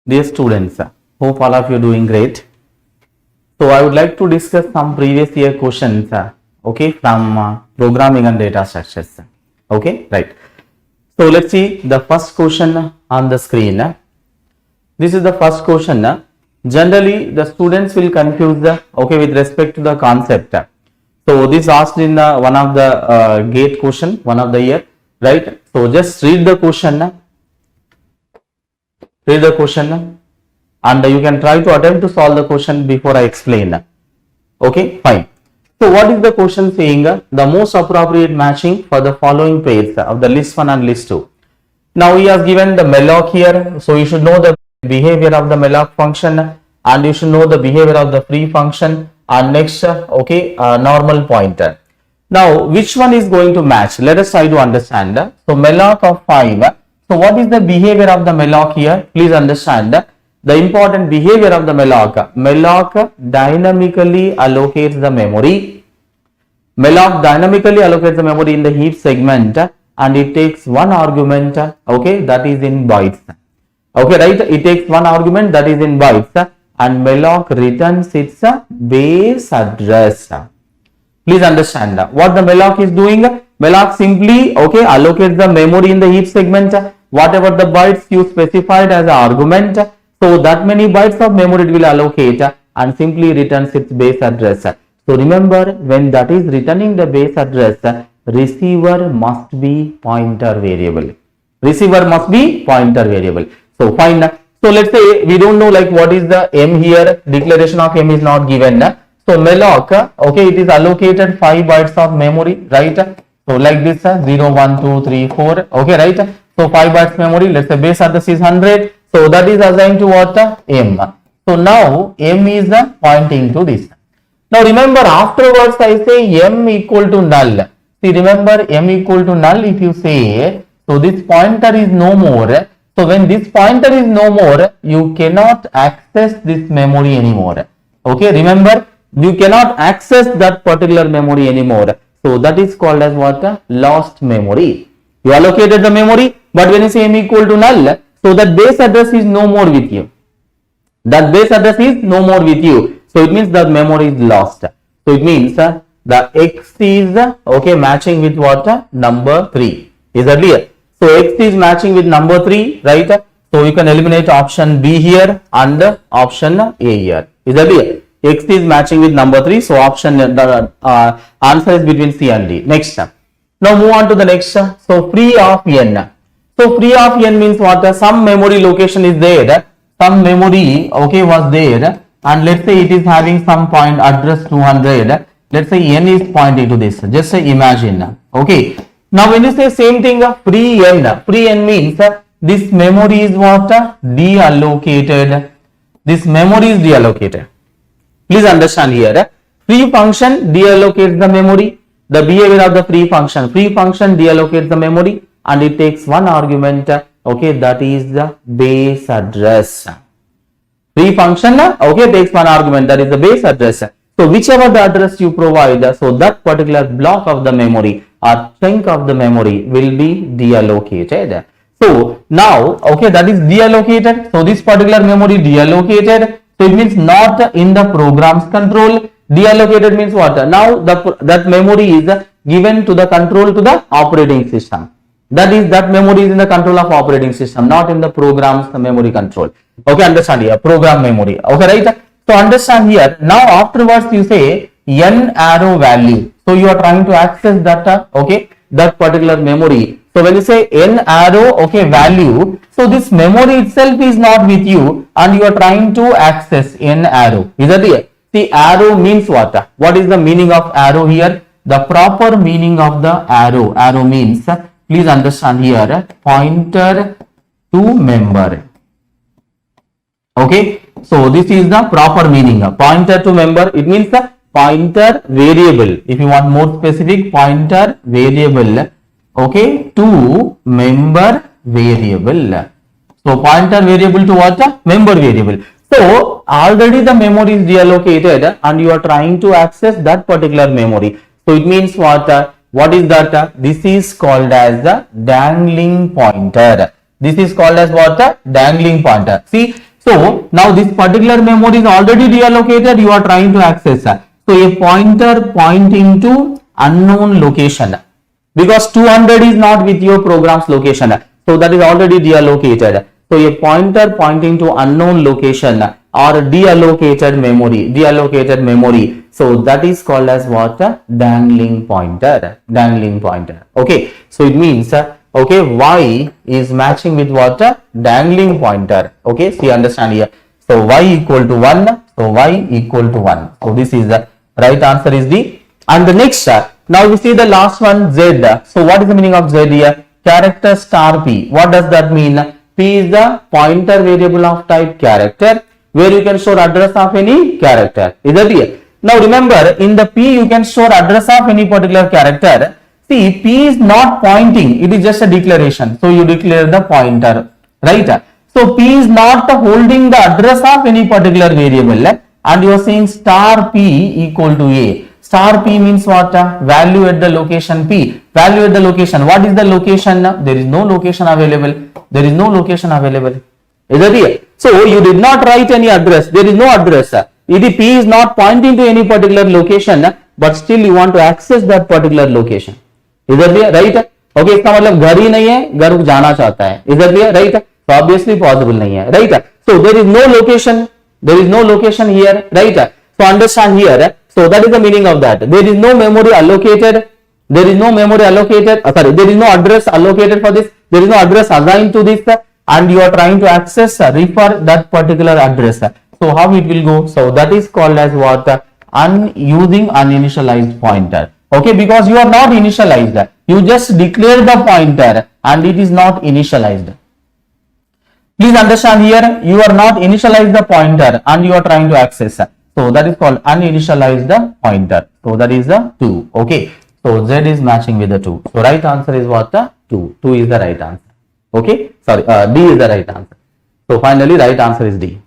Dear students, hope all of you are doing great. So I would like to discuss some previous year questions, okay, from programming and data structures. Okay, right. So let's see the first question on the screen. This is the first question. Generally, the students will confuse okay with respect to the concept. So this asked in one of the gate question, one of the year, right? So just read the question. Read the question and you can try to attempt to solve the question before I explain. Okay, fine. So what is the question saying? The most appropriate matching for the following pairs of the list 1 and list 2. Now he has given the malloc here, so you should know the behavior of the malloc function and you should know the behavior of the free function and next okay normal pointer. Now which one is going to match? Let us try to understand. So malloc of 5. So what is the behavior of the malloc here? Please understand the important behavior of the malloc. Malloc dynamically allocates the memory. Malloc dynamically allocates the memory in the heap segment and it takes one argument, okay, that is in bytes. Okay, right? It takes one argument that is in bytes and malloc returns its base address. Please understand what the malloc is doing. Malloc simply okay allocates the memory in the heap segment, whatever the bytes you specified as an argument. So that many bytes of memory it will allocate and simply returns its base address. So remember, when that is returning the base address, receiver must be pointer variable. Receiver must be pointer variable. So fine. So let's say we don't know like what is the M here. Declaration of M is not given. So malloc, okay, it is allocated 5 bytes of memory, right? So like this 0, 1, 2, 3, 4, okay, right? So 5 bytes memory, let's say base address is 100. So that is assigned to what? M. So now M is pointing to this. Now remember, afterwards I say M equal to null. See, remember M equal to null if you say, so this pointer is no more. So when this pointer is no more, you cannot access this memory anymore. Okay, remember, you cannot access that particular memory anymore. So that is called as what? Lost memory. You allocated the memory, but when you say M equal to null, so that base address is no more with you. That base address is no more with you. So it means that memory is lost. So it means the X is okay matching with what? Number 3. Is that clear? So X is matching with number 3, right? So you can eliminate option B here and option A here. Is that clear? X is matching with number 3. So option the answer is between C and D. Next. Now move on to the next. So free of N. So free of N means what? Some memory location is there. Some memory okay was there and let's say it is having some point address 200. Let's say N is pointing to this. Just say imagine. Okay. Now when you say same thing free N means this memory is what? Deallocated. This memory is deallocated. Please understand here. Free function deallocates the memory. The behavior of the free function deallocates the memory and it takes one argument, okay, that is the base address. Free function, okay, takes one argument, that is the base address. So whichever the address you provide, so that particular block of the memory or chunk of the memory will be deallocated. So now, okay, that is deallocated. So this particular memory deallocated. So it means not in the program's control. Deallocated means what? Now that memory is given to the control to the operating system. That is, that memory is in the control of operating system, not in the program's memory control. Okay, understand here, program memory. Okay, right? So understand here. Now afterwards you say N arrow value. So you are trying to access that, okay, that particular memory. So when you say N arrow, okay, value, so this memory itself is not with you and you are trying to access N arrow. Is that clear? See, arrow means what? What is the meaning of arrow here? The proper meaning of the arrow. Arrow means, please understand here, pointer to member. Okay, so this is the proper meaning. Pointer to member, it means the pointer variable. If you want more specific, pointer variable, okay, to member variable. So pointer variable to what? Member variable. So already the memory is deallocated and you are trying to access that particular memory. So it means what? What is that? This is called as the dangling pointer. This is called as what? Dangling pointer. See, so So now this particular memory is already reallocated, you are trying to access. So a pointer pointing to unknown location, because 200 is not with your program's location, so that is already reallocated. So a pointer pointing to unknown location or deallocated memory, so that is called as what? Dangling pointer. Okay, so it means okay, y is matching with what? Dangling pointer. Okay, so you understand here. So y equal to 1, so y equal to 1. So this is the right answer is D. And the next, now we see the last one, Z. So what is the meaning of Z here? Character star P. What does that mean? P is the pointer variable of type character, where you can store address of any character. Is that clear? Now remember, in the P you can store address of any particular character. See, P is not pointing, it is just a declaration. So you declare the pointer, right? So P is not holding the address of any particular variable, and you are saying star P equal to A. Star P means what? Value at the location P. Value at the location. What is the location? There is no location available. There is no location available. Is that clear? So you did not write any address. There is no address. P is not pointing to any particular location, but still you want to access that particular location. Is that clear? Right? Okay, इसका मतलब घर ही नहीं है, घर जाना चाहता है. Is that clear? Right? So obviously possible नहीं है. Right? So there is no location. There is no location here. Right? So understand here. So that is the meaning of that. There is no memory allocated. There is no memory allocated. There is no address allocated for this. There is no address assigned to this, and you are trying to access, refer that particular address. So how it will go? So that is called as what? Using uninitialized pointer. Okay, because you are not initialized. You just declare the pointer and it is not initialized. Please understand here, you are not initialized the pointer and you are trying to access. So that is called uninitialized pointer. So that is the 2. Okay. So Z is matching with the 2. So right answer is what? 2. 2 is the right answer. Okay. Sorry, D is the right answer. So finally right answer is D.